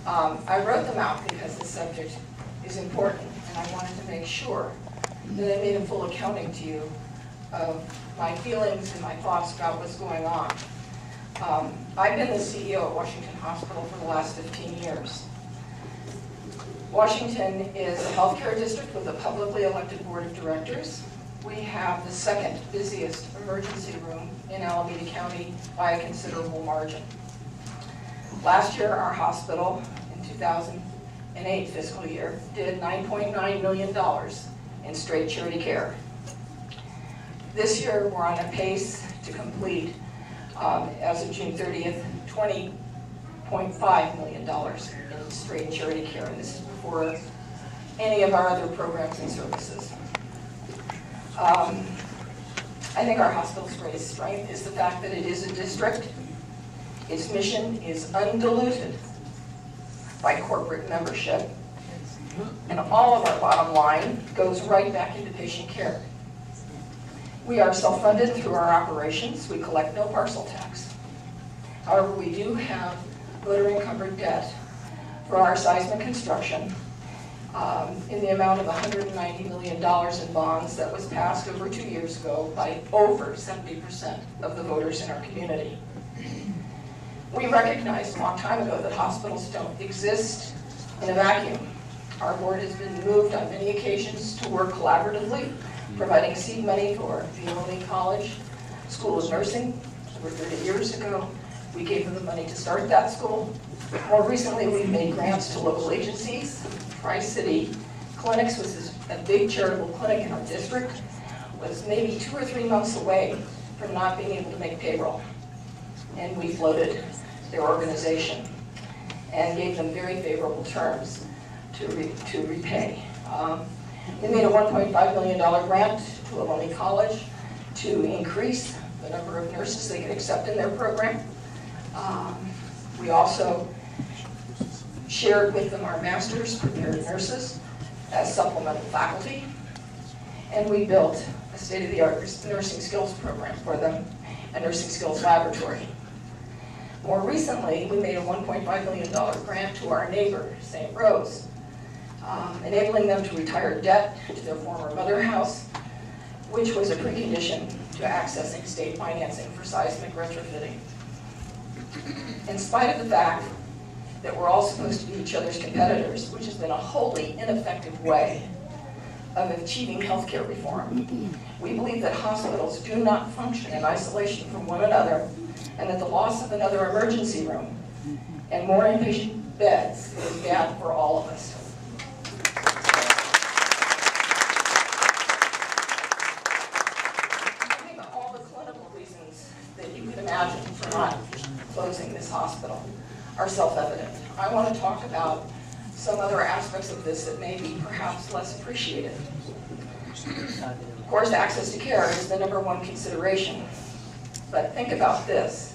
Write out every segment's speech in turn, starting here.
I wrote them out because the subject is important, and I wanted to make sure that I made a full accounting to you of my feelings and my thoughts about what's going on. I've been the CEO at Washington Hospital for the last 15 years. Washington is a healthcare district with a publicly elected board of directors. We have the second busiest emergency room in Alameda County by a considerable margin. Last year, our hospital, in 2008 fiscal year, did $9.9 million in straight charity care. This year, we're on a pace to complete, as of June 30th, $20.5 million in straight charity care, and this is before any of our other programs and services. I think our hospital's greatest strength is the fact that it is a district. Its mission is undiluted by corporate membership, and all of our bottom line goes right back into patient care. We are self-funded through our operations. We collect no parcel tax. However, we do have voter-encumbered debt for our seismic construction in the amount of $190 million in bonds that was passed over 2 years ago by over 70% of the voters in our community. We recognized a long time ago that hospitals don't exist in a vacuum. Our board has been moved on many occasions to work collaboratively, providing seed money for the Illinois College School of Nursing over 30 years ago. We gave them the money to start that school. More recently, we've made grants to local agencies. Tri-City Clinics, which is a big charitable clinic in our district, was maybe 2 or 3 months away from not being able to make payroll. And we floated their organization and gave them very favorable terms to repay. We made a $1.5 million grant to Illinois College to increase the number of nurses they could accept in their program. We also shared with them our master's prepared nurses as supplemental faculty, and we built a state-of-the-art nursing skills program for them, a nursing skills laboratory. More recently, we made a $1.5 million grant to our neighbor, St. Rose, enabling them to retire debt to their former mother house, which was a precondition to accessing state financing for seismic retrofitting. In spite of the fact that we're all supposed to be each other's competitors, which has been a wholly ineffective way of achieving healthcare reform, we believe that hospitals do not function in isolation from one another, and that the loss of another emergency room and more inpatient beds is bad for all of us. I think all the clinical reasons that you could imagine for not closing this hospital are self-evident. I want to talk about some other aspects of this that may be perhaps less appreciated. Of course, access to care is the #1 consideration. But think about this.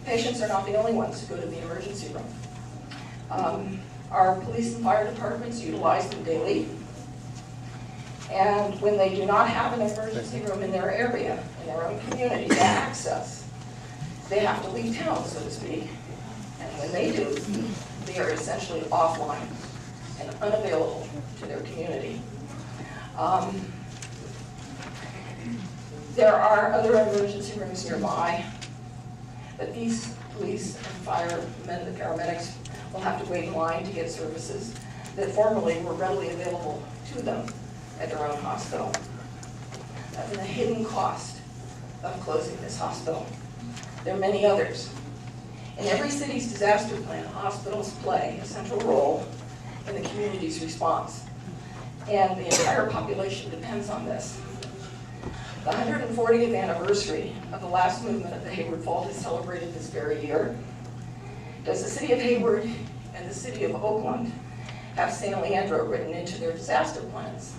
Patients are not the only ones who go to the emergency room. Our police and fire departments utilize them daily. And when they do not have an emergency room in their area, in their own community to access, they have to leave town, so to speak. And when they do, they are essentially offline and unavailable to their community. There are other emergency rooms nearby, but these police and firemen, the paramedics, will have to wait in line to get services that formerly were readily available to them at their own hospital. That's the hidden cost of closing this hospital. There are many others. In every city's disaster plan, hospitals play a central role in the community's response, and the entire population depends on this. The 140th anniversary of the last movement of the Hayward Fault is celebrated this very year. Does the city of Hayward and the city of Oakland have San Leandro written into their disaster plans?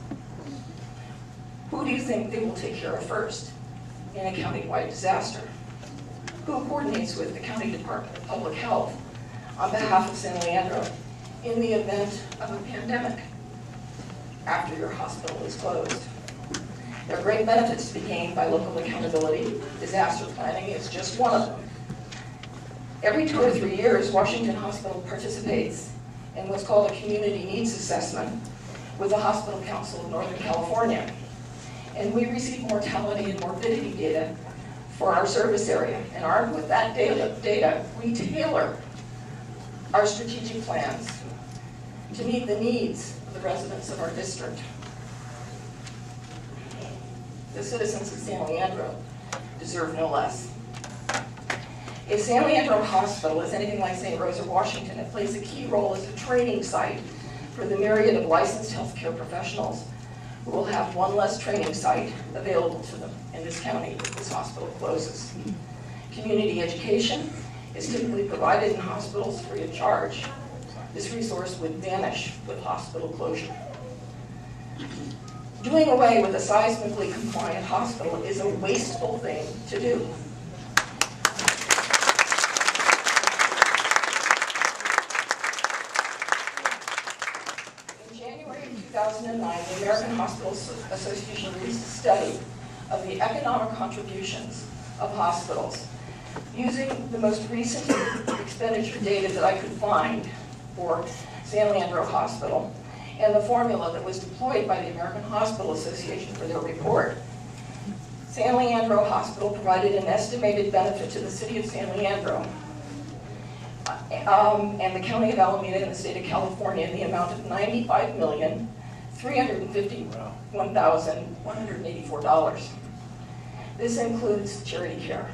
Who do you think they will take care of first in a county-wide disaster? Who coordinates with the County Department of Public Health on behalf of San Leandro in the event of a pandemic after your hospital is closed? There are great benefits to be gained by local accountability. Disaster planning is just one of them. Every 2 or 3 years, Washington Hospital participates in what's called a community needs assessment with the Hospital Council of Northern California. And we receive mortality and morbidity data for our service area. And armed with that data, we tailor our strategic plans to meet the needs of the residents of our district. The citizens of San Leandro deserve no less. If San Leandro Hospital is anything like St. Rose or Washington, it plays a key role as a training site for the myriad of licensed healthcare professionals who will have one less training site available to them in this county if this hospital closes. Community education is typically provided in hospitals free of charge. This resource would vanish with hospital closure. Doing away with a seismically compliant hospital is a wasteful thing to do. In January of 2009, the American Hospital Association released a study of the economic contributions of hospitals using the most recent expenditure data that I could find for San Leandro Hospital and the formula that was deployed by the American Hospital Association for their report. San Leandro Hospital provided an estimated benefit to the city of San Leandro and the county of Alameda in the state of California in the amount of $95,351,184. This includes charity care.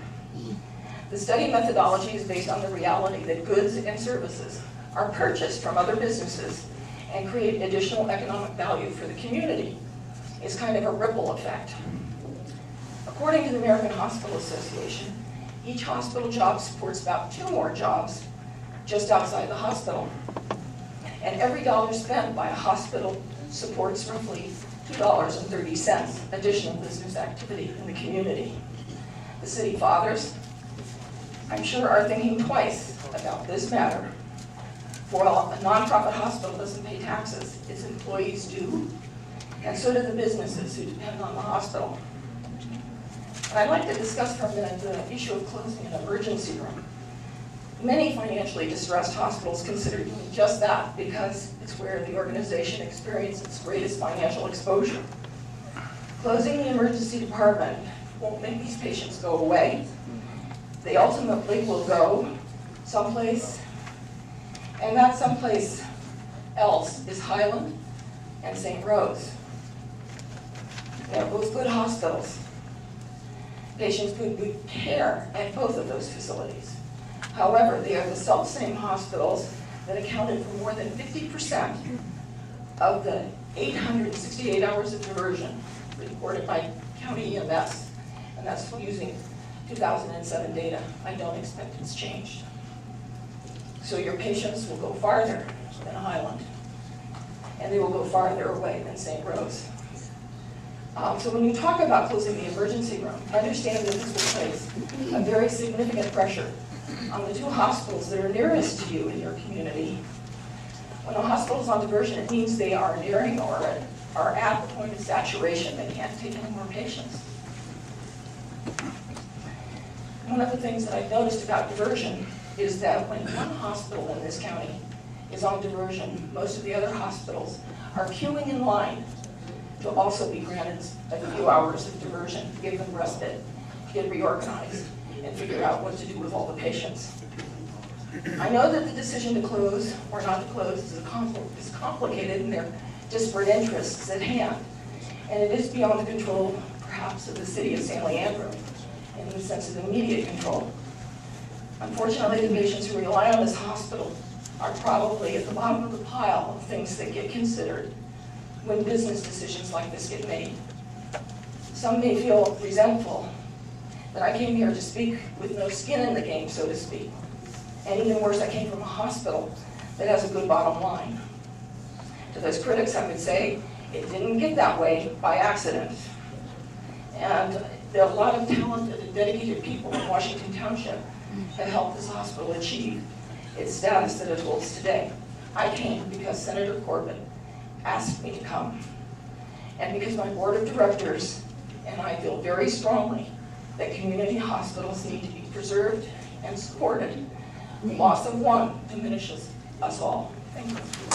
The study methodology is based on the reality that goods and services are purchased from other businesses and create additional economic value for the community. It's kind of a ripple effect. According to the American Hospital Association, each hospital job supports about 2 more jobs just outside the hospital. And every dollar spent by a hospital supports roughly $2.30 additional business activity in the community. The city fathers, I'm sure, are thinking twice about this matter. For while a nonprofit hospital doesn't pay taxes, its employees do, and so do the businesses who depend on the hospital. And I'd like to discuss for a minute the issue of closing an emergency room. Many financially distressed hospitals consider doing just that because it's where the organization experiences its greatest financial exposure. Closing the emergency department won't make these patients go away. They ultimately will go someplace, and that someplace else is Highland and St. Rose. They're both good hospitals. Patients get good care at both of those facilities. However, they are the self-same hospitals that accounted for more than 50% of the 868 hours of diversion reported by county EMS, and that's using 2007 data. I don't expect it's changed. So your patients will go farther than Highland, and they will go farther away than St. Rose. So when you talk about closing the emergency room, understand that this will place a very significant pressure on the 2 hospitals that are nearest to you in your community. When a hospital is on diversion, it means they are nearing or are at the point of saturation. They can't take any more patients. One of the things that I've noticed about diversion is that when one hospital in this county is on diversion, most of the other hospitals are queuing in line to also be granted a few hours of diversion, give them respite, get reorganized, and figure out what to do with all the patients. I know that the decision to close or not to close is complicated and there are disparate interests at hand. And it is beyond the control, perhaps, of the city of San Leandro in the sense of immediate control. Unfortunately, the patients who rely on this hospital are probably at the bottom of the pile of things that get considered when business decisions like this get made. Some may feel resentful that I came here to speak with no skin in the game, so to speak. And even worse, I came from a hospital that has a good bottom line. To those critics, I would say, it didn't get that way by accident. And there are a lot of talented and dedicated people in Washington Township have helped this hospital achieve its status that it holds today. I came because Senator Corbett asked me to come. And because my board of directors and I feel very strongly that community hospitals need to be preserved and supported, Loss of one diminishes us all. Thank you.